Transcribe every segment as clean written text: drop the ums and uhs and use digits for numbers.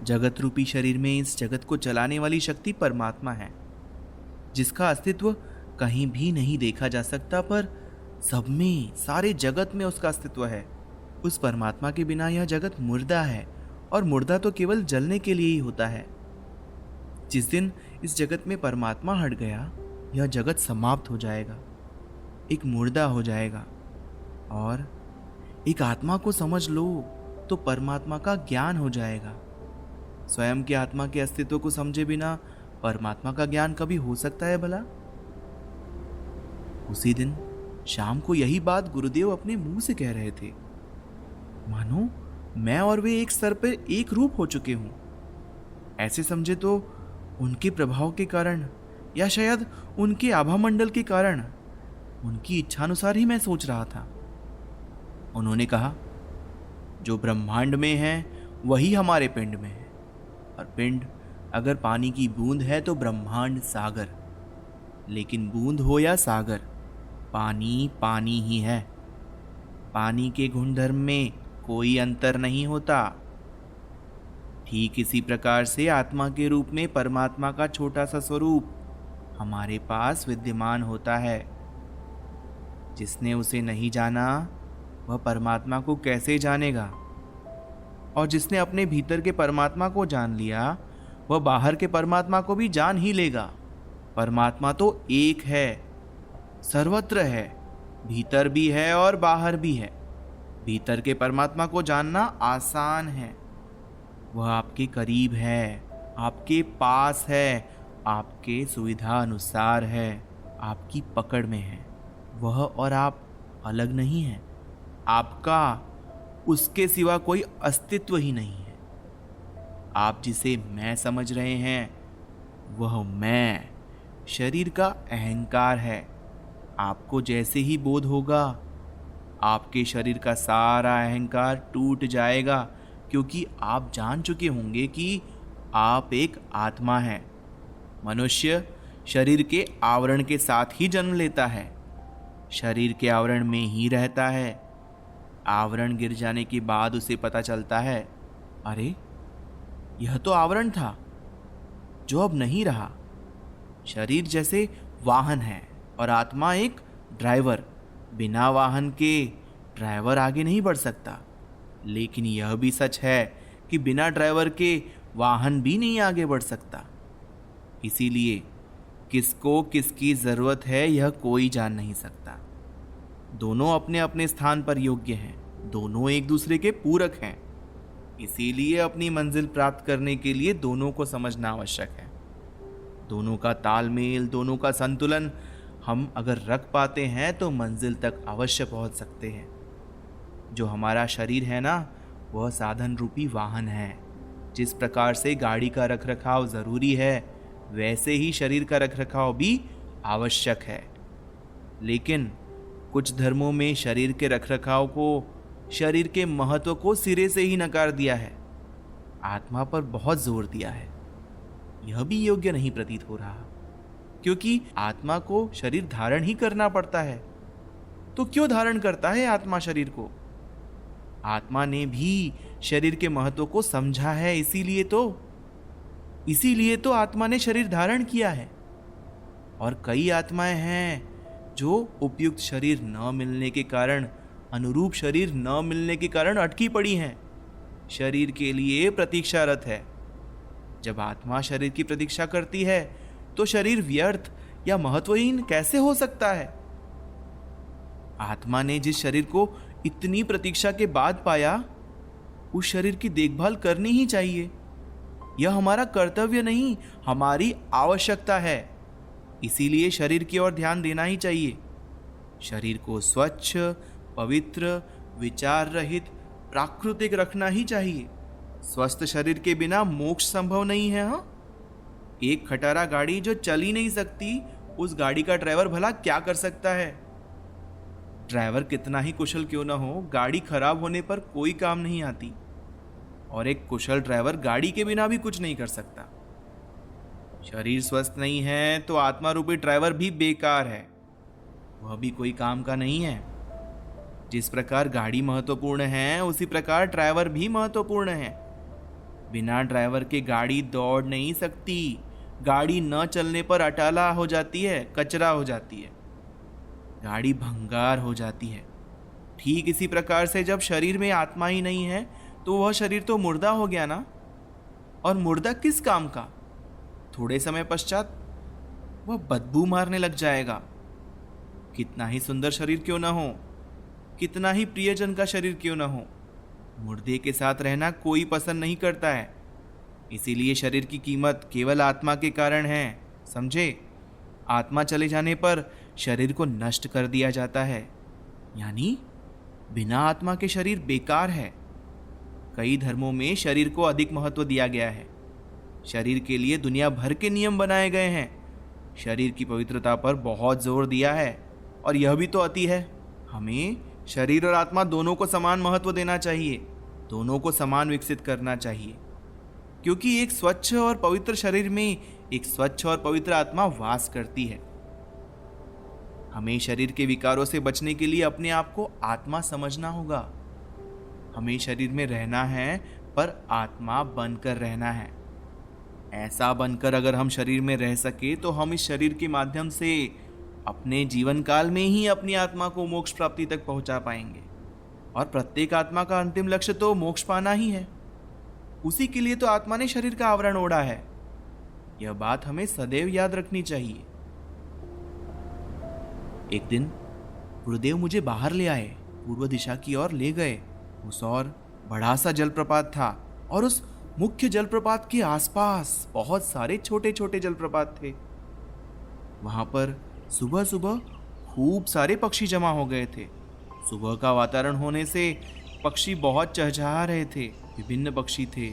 जगत रूपी शरीर में इस जगत को चलाने वाली शक्ति परमात्मा है, जिसका अस्तित्व कहीं भी नहीं देखा जा सकता, पर सब में, सारे जगत में उसका अस्तित्व है। उस परमात्मा के बिना यह जगत मुर्दा है, और मुर्दा तो केवल जलने के लिए ही होता है। जिस दिन इस जगत में परमात्मा हट गया, यह जगत समाप्त हो जाएगा, एक मुर्दा हो जाएगा। और एक आत्मा को समझ लो तो परमात्मा का ज्ञान हो जाएगा। स्वयं की आत्मा के अस्तित्व को समझे बिना परमात्मा का ज्ञान कभी हो सकता है भला? उसी दिन शाम को यही बात गुरुदेव अपने मुंह से कह रहे थे। मानो मैं और वे एक स्तर पर एक रूप हो चुके हूं। ऐसे समझे तो उनके प्रभाव के कारण, या शायद उनके आभामंडल के कारण, उनकी इच्छानुसार ही मैं सोच रहा था। उन्होंने कहा, जो ब्रह्मांड में है वही हमारे पिंड में है, और पिंड अगर पानी की बूंद है तो ब्रह्मांड सागर। लेकिन बूंद हो या सागर, पानी पानी ही है। पानी के गुणधर्म में कोई अंतर नहीं होता। ठीक इसी प्रकार से आत्मा के रूप में परमात्मा का छोटा सा स्वरूप हमारे पास विद्यमान होता है। जिसने उसे नहीं जाना वह परमात्मा को कैसे जानेगा? और जिसने अपने भीतर के परमात्मा को जान लिया, वह बाहर के परमात्मा को भी जान ही लेगा। परमात्मा तो एक है, सर्वत्र है, भीतर भी है और बाहर भी है। भीतर के परमात्मा को जानना आसान है। वह आपके करीब है, आपके पास है, आपके सुविधा अनुसार है, आपकी पकड़ में है। वह और आप अलग नहीं है। आपका उसके सिवा कोई अस्तित्व ही नहीं है। आप जिसे मैं समझ रहे हैं वह मैं शरीर का अहंकार है। आपको जैसे ही बोध होगा, आपके शरीर का सारा अहंकार टूट जाएगा, क्योंकि आप जान चुके होंगे कि आप एक आत्मा हैं। मनुष्य शरीर के आवरण के साथ ही जन्म लेता है, शरीर के आवरण में ही रहता है। आवरण गिर जाने के बाद उसे पता चलता है, अरे यह तो आवरण था जो अब नहीं रहा। शरीर जैसे वाहन है और आत्मा एक ड्राइवर। बिना वाहन के ड्राइवर आगे नहीं बढ़ सकता। लेकिन यह भी सच है कि बिना ड्राइवर के वाहन भी नहीं आगे बढ़ सकता। इसीलिए किसको किसकी जरूरत है यह कोई जान नहीं सकता। दोनों अपने अपने स्थान पर योग्य हैं, दोनों एक दूसरे के पूरक हैं। इसीलिए अपनी मंजिल प्राप्त करने के लिए दोनों को समझना आवश्यक है। दोनों का तालमेल, दोनों का संतुलन हम अगर रख पाते हैं तो मंजिल तक अवश्य पहुंच सकते हैं। जो हमारा शरीर है ना, वह साधन रूपी वाहन है। जिस प्रकार से गाड़ी का रखरखाव जरूरी है, वैसे ही शरीर का रखरखाव भी आवश्यक है। लेकिन कुछ धर्मों में शरीर के रखरखाव को, शरीर के महत्व को सिरे से ही नकार दिया है। आत्मा पर बहुत जोर दिया है। यह भी योग्य नहीं प्रतीत हो रहा, क्योंकि आत्मा को शरीर धारण ही करना पड़ता है। तो क्यों धारण करता है आत्मा शरीर को? आत्मा ने भी शरीर के महत्व को समझा है, इसीलिए तो आत्मा ने शरीर धारण किया है। और कई आत्माएं हैं जो उपयुक्त शरीर न मिलने के कारण, अनुरूप शरीर न मिलने के कारण अटकी पड़ी हैं, शरीर के लिए प्रतीक्षारत है। जब आत्मा शरीर की प्रतीक्षा करती है तो शरीर व्यर्थ या महत्वहीन कैसे हो सकता है? आत्मा ने जिस शरीर को इतनी प्रतीक्षा के बाद पाया, उस शरीर की देखभाल करनी ही चाहिए। यह हमारा कर्तव्य नहीं, हमारी आवश्यकता है। इसीलिए शरीर की ओर ध्यान देना ही चाहिए। शरीर को स्वच्छ, पवित्र, विचार रहित, प्राकृतिक रखना ही चाहिए। स्वस्थ शरीर के बिना मोक्ष संभव नहीं है। हाँ, एक खटारा गाड़ी जो चल ही नहीं सकती, उस गाड़ी का ड्राइवर भला क्या कर सकता है? ड्राइवर कितना ही कुशल क्यों ना हो, गाड़ी खराब होने पर कोई काम नहीं आती। और एक कुशल ड्राइवर गाड़ी के बिना भी कुछ नहीं कर सकता। शरीर स्वस्थ नहीं है तो आत्मा रूपी ड्राइवर भी बेकार है, वह भी कोई काम का नहीं है। जिस प्रकार गाड़ी महत्वपूर्ण है, उसी प्रकार ड्राइवर भी महत्वपूर्ण है। बिना ड्राइवर के गाड़ी दौड़ नहीं सकती। गाड़ी न चलने पर अटाला हो जाती है, कचरा हो जाती है, गाड़ी भंगार हो जाती है। ठीक इसी प्रकार से जब शरीर में आत्मा ही नहीं है तो वह शरीर तो मुर्दा हो गया ना। और मुर्दा किस काम का? थोड़े समय पश्चात वह बदबू मारने लग जाएगा। कितना ही सुंदर शरीर क्यों ना हो, कितना ही प्रियजन का शरीर क्यों ना हो, मुर्दे के साथ रहना कोई पसंद नहीं करता है। इसीलिए शरीर की कीमत केवल आत्मा के कारण है, समझे? आत्मा चले जाने पर शरीर को नष्ट कर दिया जाता है, यानी बिना आत्मा के शरीर बेकार है। कई धर्मों में शरीर को अधिक महत्व दिया गया है। शरीर के लिए दुनिया भर के नियम बनाए गए हैं। शरीर की पवित्रता पर बहुत जोर दिया है, और यह भी तो अति है। हमें शरीर और आत्मा दोनों को समान महत्व देना चाहिए, दोनों को समान विकसित करना चाहिए, क्योंकि एक स्वच्छ और पवित्र शरीर में एक स्वच्छ और पवित्र आत्मा वास करती है। हमें शरीर के विकारों से बचने के लिए अपने आप को आत्मा समझना होगा। हमें शरीर में रहना है पर आत्मा बनकर रहना है। ऐसा बनकर अगर हम शरीर में रह सके तो हम इस शरीर के माध्यम से अपने जीवन काल में ही अपनी आत्मा को मोक्ष प्राप्ति तक पहुंचा पाएंगे। और प्रत्येक आत्मा का अंतिम लक्ष्य तो मोक्ष पाना ही है। उसी के लिए तो आत्मा ने शरीर का आवरण ओढ़ा है। यह बात हमें सदैव याद रखनी चाहिए। एक दिन गुरुदेव मुझे बाहर ले आए, पूर्व दिशा की ओर ले गए। उस ओर बड़ा सा जलप्रपात था, और उस मुख्य जलप्रपात के आसपास बहुत सारे छोटे छोटे जलप्रपात थे। वहां पर सुबह सुबह खूब सारे पक्षी जमा हो गए थे। सुबह का वातावरण होने से पक्षी बहुत चहचहा रहे थे। विभिन्न पक्षी थे,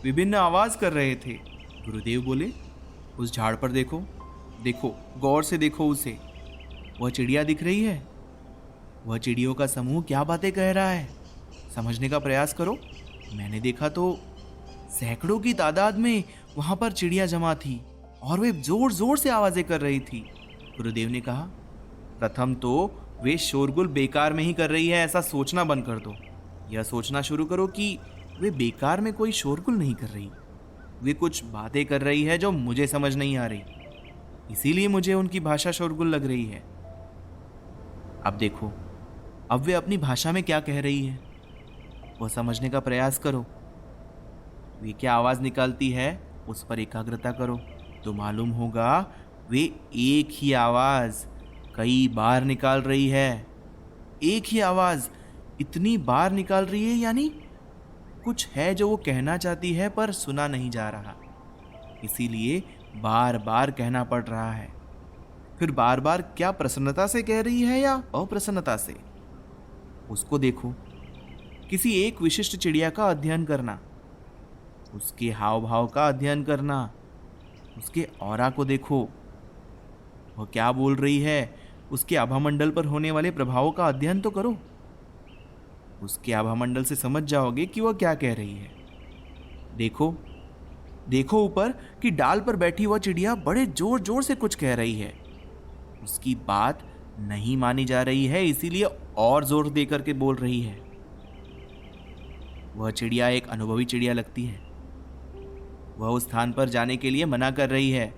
विभिन्न आवाज कर रहे थे। गुरुदेव बोले, उस झाड़ पर देखो, देखो, गौर से देखो उसे। वह चिड़िया दिख रही है। वह चिड़ियों का समूह क्या बातें कह रहा है, समझने का प्रयास करो। मैंने देखा तो सैकड़ों की तादाद में वहां पर चिड़िया जमा थी, और वे जोर जोर से आवाजें कर रही थी। गुरुदेव ने कहा, प्रथम तो वे शोरगुल बेकार में ही कर रही है, ऐसा सोचना बंद कर दो। यह सोचना शुरू करो कि वे बेकार में कोई शोरगुल नहीं कर रही। वे कुछ बातें कर रही है जो मुझे समझ नहीं आ रही, इसीलिए मुझे उनकी भाषा शोरगुल लग रही है। अब देखो, अब वे अपनी भाषा में क्या कह रही है, वो समझने का प्रयास करो। वे क्या आवाज निकालती है, उस पर एकाग्रता करो, तो मालूम होगा वे एक ही आवाज कई बार निकाल रही है। एक ही आवाज इतनी बार निकाल रही है, यानी कुछ है जो वो कहना चाहती है पर सुना नहीं जा रहा, इसीलिए बार बार कहना पड़ रहा है। फिर बार बार क्या प्रसन्नता से कह रही है या अप्रसन्नता से, उसको देखो। किसी एक विशिष्ट चिड़िया का अध्ययन करना, उसके हाव भाव का अध्ययन करना, उसके ऑरा को देखो, वह क्या बोल रही है, उसके आभामंडल पर होने वाले प्रभावों का अध्ययन तो करो। उसके आभामंडल से समझ जाओगे कि वह क्या कह रही है। देखो, देखो ऊपर कि डाल पर बैठी वह चिड़िया बड़े जोर जोर से कुछ कह रही है। उसकी बात नहीं मानी जा रही है, इसीलिए और जोर देकर के बोल रही है। वह चिड़िया एक अनुभवी चिड़िया लगती है। वह उस स्थान पर जाने के लिए मना कर रही है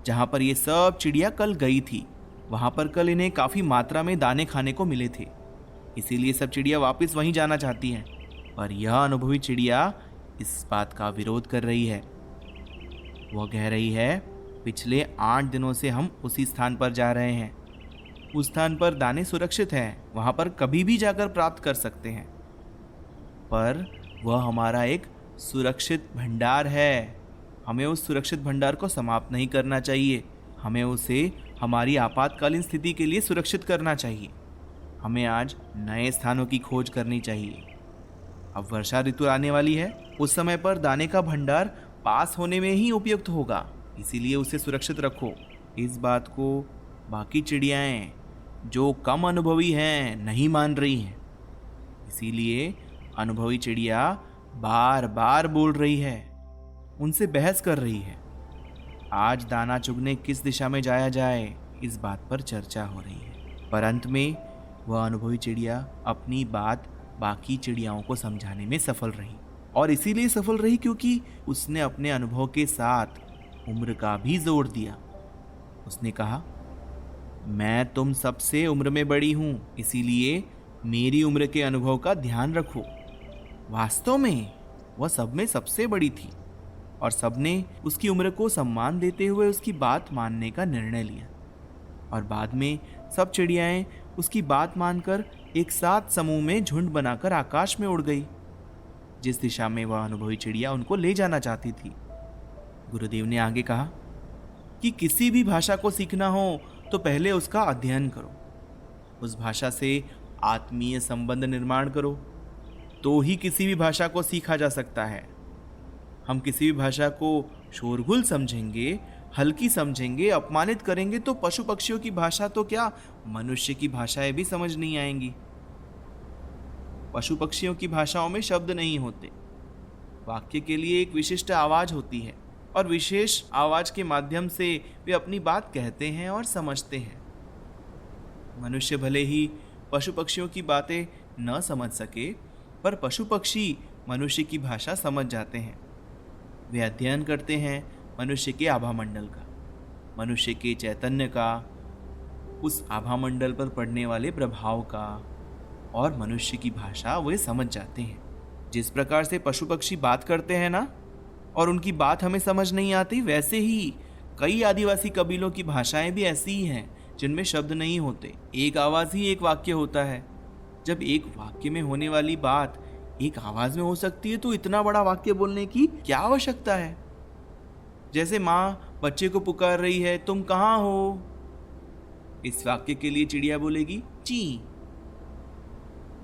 जहां पर ये सब चिड़िया कल गई थी। वहां पर कल इन्हें काफी मात्रा में दाने खाने को मिले थे, इसीलिए सब चिड़िया वापस वहीं जाना चाहती हैं। पर यह अनुभवी चिड़िया इस बात का विरोध कर रही है। वह कह रही है, पिछले 8 दिनों से हम उसी स्थान पर जा रहे हैं। उस स्थान पर दाने सुरक्षित हैं, वहां पर कभी भी जाकर प्राप्त कर सकते हैं। पर वह हमारा एक सुरक्षित भंडार है। हमें उस सुरक्षित भंडार को समाप्त नहीं करना चाहिए। हमें उसे हमारी आपातकालीन स्थिति के लिए सुरक्षित करना चाहिए। हमें आज नए स्थानों की खोज करनी चाहिए। अब वर्षा ऋतु आने वाली है, उस समय पर दाने का भंडार पास होने में ही उपयुक्त होगा, इसीलिए उसे सुरक्षित रखो। इस बात को बाकी चिड़ियाएं जो कम अनुभवी हैं नहीं मान रही हैं, इसीलिए अनुभवी चिड़िया बार बार बोल रही है, उनसे बहस कर रही है। आज दाना चुगने किस दिशा में जाया जाए, इस बात पर चर्चा हो रही है। पर अंत में वह अनुभवी चिड़िया अपनी बात बाकी चिड़ियाओं को समझाने में सफल रही। और इसीलिए सफल रही क्योंकि उसने अपने अनुभव के साथ उम्र का भी जोड़ दिया। उसने कहा, मैं तुम सबसे उम्र में बड़ी हूं, इसीलिए मेरी उम्र के अनुभव का ध्यान रखो। वास्तव में वह सब में सबसे बड़ी थी और सबने उसकी उम्र को सम्मान देते हुए उसकी बात मानने का निर्णय लिया। और बाद में सब चिड़ियाएं उसकी बात मानकर एक साथ समूह में झुंड बनाकर आकाश में उड़ गई, जिस दिशा में वह अनुभवी चिड़िया उनको ले जाना चाहती थी। गुरुदेव ने आगे कहा कि किसी भी भाषा को सीखना हो तो पहले उसका अध्ययन करो, उस भाषा से आत्मीय संबंध निर्माण करो, तो ही किसी भी भाषा को सीखा जा सकता है। हम किसी भी भाषा को शोरगुल समझेंगे, हल्की समझेंगे, अपमानित करेंगे तो पशु पक्षियों की भाषा तो क्या, मनुष्य की भाषाएं भी समझ नहीं आएंगी। पशु पक्षियों की भाषाओं में शब्द नहीं होते, वाक्य के लिए एक विशिष्ट आवाज होती है और विशेष आवाज के माध्यम से वे अपनी बात कहते हैं और समझते हैं। मनुष्य भले ही पशु पक्षियों की बातें न समझ सके, पर पशु पक्षी मनुष्य की भाषा समझ जाते हैं। वे अध्ययन करते हैं मनुष्य के आभामंडल का, मनुष्य के चैतन्य का, उस आभामंडल पर पड़ने वाले प्रभाव का, और मनुष्य की भाषा वे समझ जाते हैं। जिस प्रकार से पशु पक्षी बात करते हैं ना, और उनकी बात हमें समझ नहीं आती, वैसे ही कई आदिवासी कबीलों की भाषाएं भी ऐसी ही हैं जिनमें शब्द नहीं होते, एक आवाज ही एक वाक्य होता है। जब एक वाक्य में होने वाली बात एक आवाज में हो सकती है तो इतना बड़ा वाक्य बोलने की क्या आवश्यकता है। जैसे माँ बच्चे को पुकार रही है, तुम कहाँ हो, इस वाक्य के लिए चिड़िया बोलेगी ची।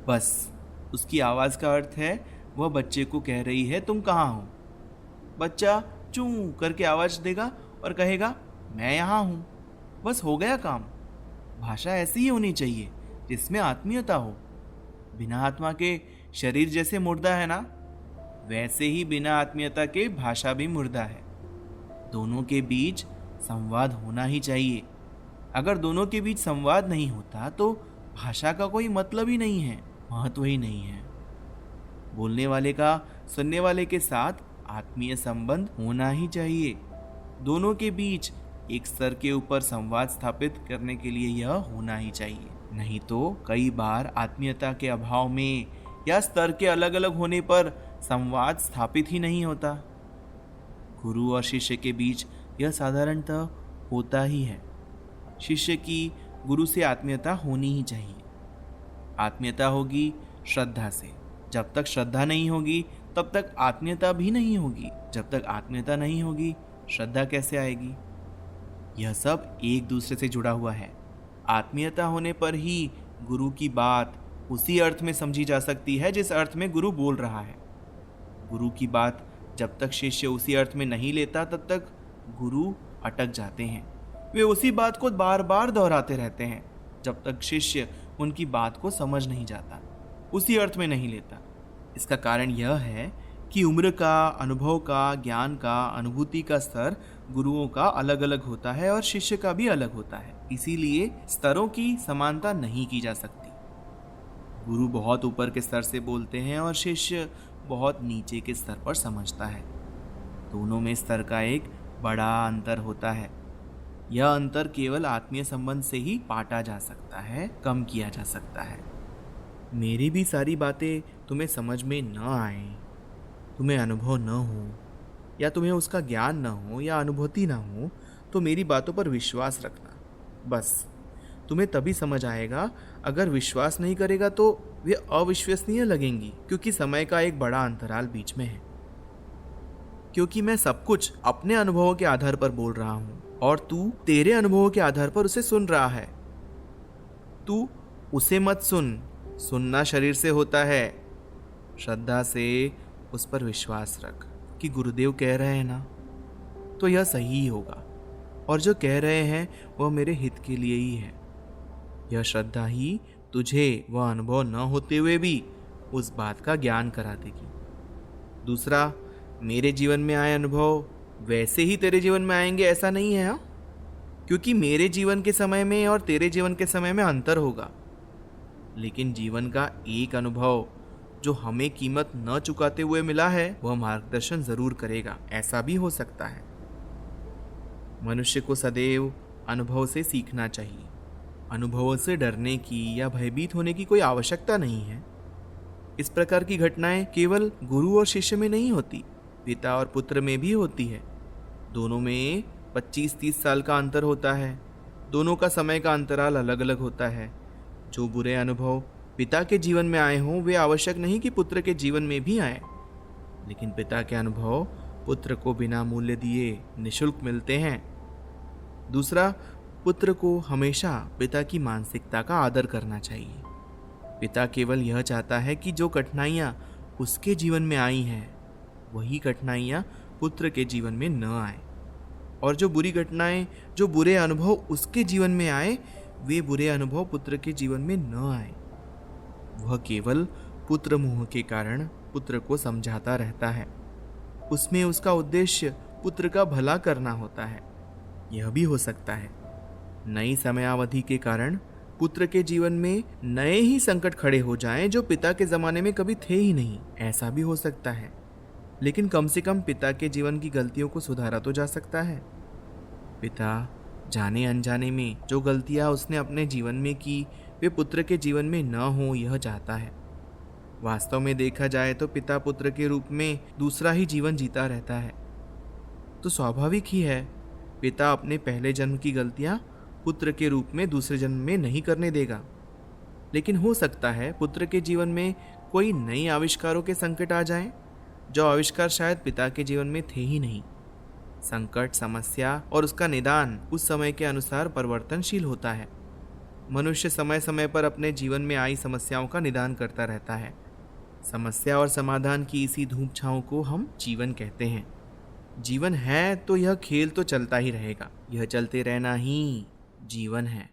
बस उसकी आवाज का अर्थ है वह बच्चे को कह रही है तुम कहाँ हो। बच्चा चू करके आवाज देगा और कहेगा मैं यहाँ हूँ। बस हो गया काम। भाषा ऐसी ही होनी चाहिए जिसमें आत्मीयता हो। बिना आत्मा के शरीर जैसे मुर्दा है ना, वैसे ही बिना आत्मीयता के भाषा भी मुर्दा है। दोनों के बीच संवाद होना ही चाहिए। अगर दोनों के बीच संवाद नहीं होता तो भाषा का कोई मतलब ही नहीं है, महत्व ही नहीं है। बोलने वाले का सुनने वाले के साथ आत्मीय संबंध होना ही चाहिए। दोनों के बीच एक स्तर के ऊपर संवाद स्थापित करने के लिए यह होना ही चाहिए। नहीं तो कई बार आत्मीयता के अभाव में या स्तर के अलग अलग होने पर संवाद स्थापित ही नहीं होता। गुरु और शिष्य के बीच यह साधारणतः होता ही है। शिष्य की गुरु से आत्मीयता होनी ही चाहिए। आत्मीयता होगी श्रद्धा से। जब तक श्रद्धा नहीं होगी तब तक आत्मीयता भी नहीं होगी। जब तक आत्मीयता नहीं होगी श्रद्धा कैसे आएगी। यह सब एक दूसरे से जुड़ा हुआ है। आत्मीयता होने पर ही गुरु की बात उसी अर्थ में समझी जा सकती है जिस अर्थ में गुरु बोल रहा है। गुरु की बात जब तक शिष्य उसी अर्थ में नहीं लेता तब तक गुरु अटक जाते हैं। वे उसी बात को बार बार दोहराते रहते हैं जब तक शिष्य उनकी बात को समझ नहीं जाता, उसी अर्थ में नहीं लेता। इसका कारण यह है कि उम्र का, अनुभव का, ज्ञान का, अनुभूति का स्तर गुरुओं का अलग अलग होता है और शिष्य का भी अलग होता है। इसीलिए स्तरों की समानता नहीं की जा सकती। गुरु बहुत ऊपर के स्तर से बोलते हैं और शिष्य बहुत नीचे के स्तर पर समझता है। दोनों में स्तर का एक बड़ा अंतर होता है। यह अंतर केवल आत्मीय संबंध से ही पाटा जा सकता है, कम किया जा सकता है। मेरी भी सारी बातें तुम्हें समझ में न आए, तुम्हें अनुभव न हो, या तुम्हें उसका ज्ञान न हो या अनुभूति न हो, तो मेरी बातों पर विश्वास रखना। बस तुम्हें तभी समझ आएगा। अगर विश्वास नहीं करेगा तो वे अविश्वसनीय लगेंगी, क्योंकि समय का एक बड़ा अंतराल बीच में है। क्योंकि मैं सब कुछ अपने अनुभवों के आधार पर बोल रहा हूं और तू तेरे अनुभवों के आधार पर उसे सुन रहा है। तू उसे मत सुन, सुनना शरीर से होता है। श्रद्धा से उस पर विश्वास रख कि गुरुदेव कह रहे हैं ना, तो यह सही ही होगा, और जो कह रहे हैं वह मेरे हित के लिए ही है। यह श्रद्धा ही तुझे वह अनुभव न होते हुए भी उस बात का ज्ञान करा देगी। दूसरा, मेरे जीवन में आए अनुभव वैसे ही तेरे जीवन में आएंगे ऐसा नहीं है, हाँ? क्योंकि मेरे जीवन के समय में और तेरे जीवन के समय में अंतर होगा, लेकिन जीवन का एक अनुभव जो हमें कीमत न चुकाते हुए मिला है वह मार्गदर्शन जरूर करेगा। ऐसा भी हो सकता है। मनुष्य को सदैव अनुभव से सीखना चाहिए। अनुभवों से डरने की या भयभीत होने की कोई आवश्यकता नहीं है। इस प्रकार की घटनाएं केवल गुरु और शिष्य में नहीं होती, पिता और पुत्र में भी होती है। दोनों में 25-30 साल का अंतर होता है। दोनों का समय का अंतराल अलग अलग होता है। जो बुरे अनुभव पिता के जीवन में आए हों वे आवश्यक नहीं कि पुत्र के जीवन में भी आए, लेकिन पिता के अनुभव पुत्र को बिना मूल्य दिए निःशुल्क मिलते हैं। दूसरा, पुत्र को हमेशा पिता की मानसिकता का आदर करना चाहिए। पिता केवल यह चाहता है कि जो कठिनाइयाँ उसके जीवन में आई हैं वही कठिनाइयाँ पुत्र के जीवन में न आए, और जो बुरी घटनाएं, जो बुरे अनुभव उसके जीवन में आए वे बुरे अनुभव पुत्र के जीवन में न आए। वह केवल पुत्र मोह के कारण पुत्र को समझाता रहता है। उसमें उसका उद्देश्य पुत्र का भला करना होता है। यह भी हो सकता है नई समयावधि के कारण पुत्र के जीवन में नए ही संकट खड़े हो जाएं जो पिता के जमाने में कभी थे ही नहीं। ऐसा भी हो सकता है, लेकिन कम से कम पिता के जीवन की गलतियों को सुधारा तो जा सकता है। पिता जाने अनजाने में जो गलतियां उसने अपने जीवन में की वे पुत्र के जीवन में न हो यह चाहता है। वास्तव में देखा जाए तो पिता पुत्र के रूप में दूसरा ही जीवन जीता रहता है। तो स्वाभाविक ही है पिता अपने पहले जन्म की गलतियां पुत्र के रूप में दूसरे जन्म में नहीं करने देगा। लेकिन हो सकता है पुत्र के जीवन में कोई नई आविष्कारों के संकट आ जाएं, जो आविष्कार शायद पिता के जीवन में थे ही नहीं। संकट, समस्या और उसका निदान उस समय के अनुसार परिवर्तनशील होता है। मनुष्य समय समय पर अपने जीवन में आई समस्याओं का निदान करता रहता है। समस्या और समाधान की इसी धूप छांव को हम जीवन कहते हैं। जीवन है तो यह खेल तो चलता ही रहेगा। यह चलते रहना ही जीवन है।